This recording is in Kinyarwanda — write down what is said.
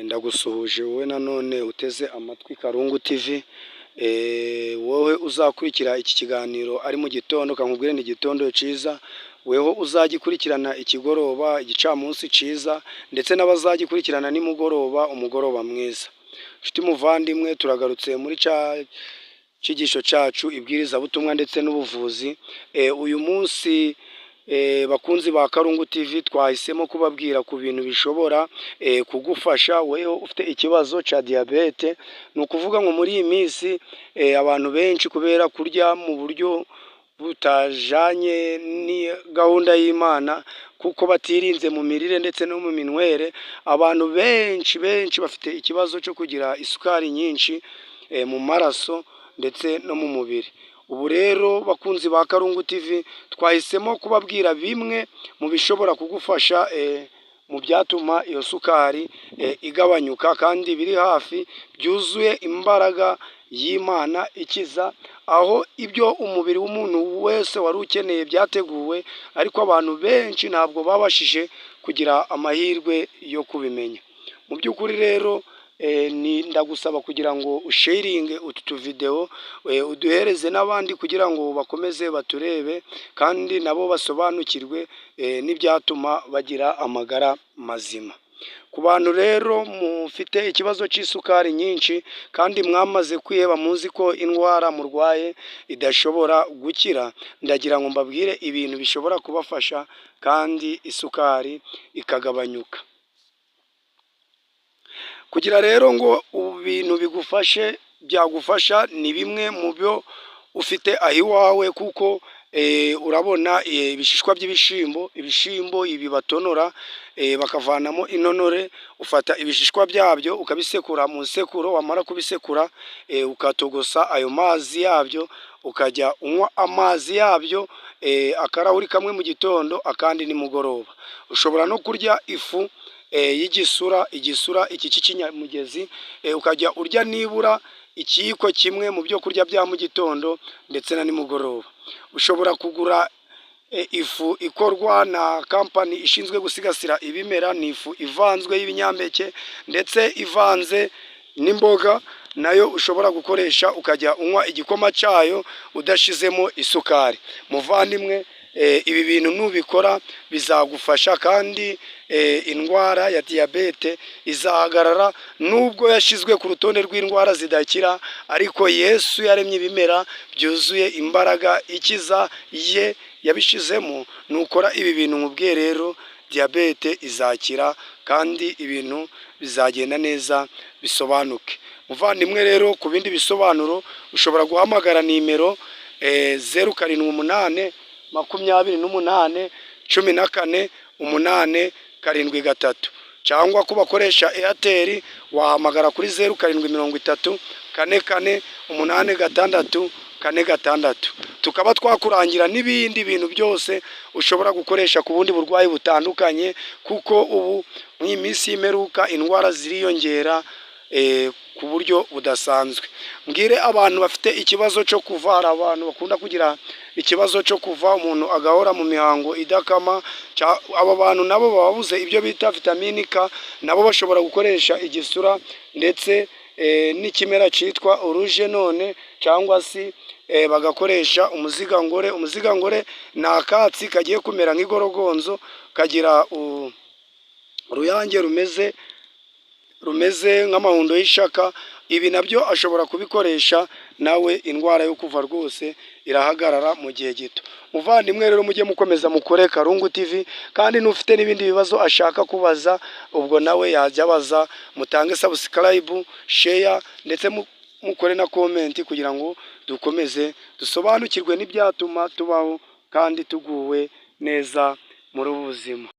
Ndagusuhuje wowe nanone uteze amatwi Karungu TV, wowe uzakurikira iki kiganiro ari mu gitondo kankubwire ni igitondo cyiza, weho uzagikurikirana ikigoroba, igicamunsi cyiza, ndetse n'abazagikurikirana nimugoroba, umugoroba mwiza. Nshuti muvandimwe, turagarutse muri cyigisho cyacu ibwirizabutumwa ndetse n'ubuvuzi. Uyu munsi bakunzi ba Karungu TV twahisemo kubabwira ku bintu bishobora kugufasha weho ufite ikibazo cya diyabete. Ni ukuvuga ngo muri iyi minsi abantu benshi kubera kurya mu buryo butajanye ni gahunda y'Imana, kuko batirinze mu mirire ndetse no mu minywere, abantu benshi bafite ikibazo cyo kugira isukari nyinshi mu maraso ndetse no mu mubiri. Ubu rero bakunzi ba Karungu TV twahisemo kubabwira bimwe mu bishobora kugufasha mu byatuma iyo sukari igabanyuka, kandi biri hafi, byuzuye imbaraga y'Imana ikiza, aho ibyo umubiri w'umuntu wese wari ukeneye byateguwe, ariko abantu benshi ntabwo babashije kugira amahirwe yo kubimenya. Mu by'ukuri rero ndagusaba kugira ngo usharinge utu tuvideo, uduhereze n'abandi kugira ngo bakomeze baturebe kandi nabo basobanukirwe n'ibyatuma bagira amagara mazima. Ku bantu rero mufite ikibazo cy'isukari nyinshi kandi mwamaze kwiheba, muzi ko indwara murwaye idashobora gukira, ndagira ngo mbabwire ibintu bishobora kubafasha kandi isukari ikagabanyuka. Kugira rero ngo ibintu bigufashe byagufasha ni bimwe mu byo ufite aho iwawe, kuko urabona ibishishwa by'ibishyimbo ibi batonora bakavanamo intonore, ufata ibishishwa byabyo ukabisekura mu isekuro, wamara kubisekura ukatogosa ayo mazi yabyo, ukajya unywa amazi yabyo akarahuri kamwe mu gitondo akandi nimugoroba. Ushobora no kurya ifu y'igisura iki cy'ikinyamugezi, ukajya urya nibura ikiyiko kimwe mu byo kurya bya mu gitondo ndetse na nimugoroba. Ushobora kugura ifu ikorwa na kampani ishinzwe gusigasira ibimera, ni ifu ivanzwe y'ibinyampeke ndetse ivanze n'imboga, nayo ushobora gukoresha ukajya unywa igikoma cyayo udashizemo isukari. Muvandimwe, ibi bintu nubikora bizagufasha, kandi indwara ya diyabete izahagarara. Nubwo yashyizwe ku rutonde rw'indwara zidakira, ariko Yesu yaremye ibimera byuzuye imbaraga ikiza ye yabishizemo. Nukora ibi bintu nkubwiye rero, diyabete izakira kandi ibintu bizagenda neza bisobanuke. Muvandimwe rero, ku bindi bisobanuro ushobora guhamagara nimero 078 28 14 873, cyangwa ku bakoresha Airtel wahamagara kuri 0730 44 86 46. Tukaba twakurangira n'ibindi bintu byose ushobora gukoresha ku bundi burwayi butandukanye, kuko ubu mu minsi y'imperuka indwara ziriyongera ku buryo budasanzwe. Mbwire abantu bafite ikibazo cyo kuva, hari abantu bakunda kugira ikibazo cyo kuva, umuntu agahora mu mihango idakama. Aba bantu nabo babuze ibyo bita vitamini K, nabo bashobora gukoresha igisura ndetse n'ikimera cyitwa uruje none, cyangwa se bagakoresha umuzigangore. Umuzigangore ni akatsi kagiye kumera nk'igorogonzo, kagira uruyange rumeze nk'amahundo y'ishaka. Ibi nabyo ashobora kubikoresha nawe, indwara yo kuva rwose irahagarara mu gihe gito. Muvandimwe rero, mujye mukomeza mukore Karungu TV, kandi n'ufite n'ibindi bibazo ashaka kubaza, ubwo nawe yajya abaza. Mutange subscribe, share ndetse mukore na comment, kugira ngo dukomeze dusobanukirwe n'ibyatuma tubaho kandi tuguwe neza muri ubu buzima.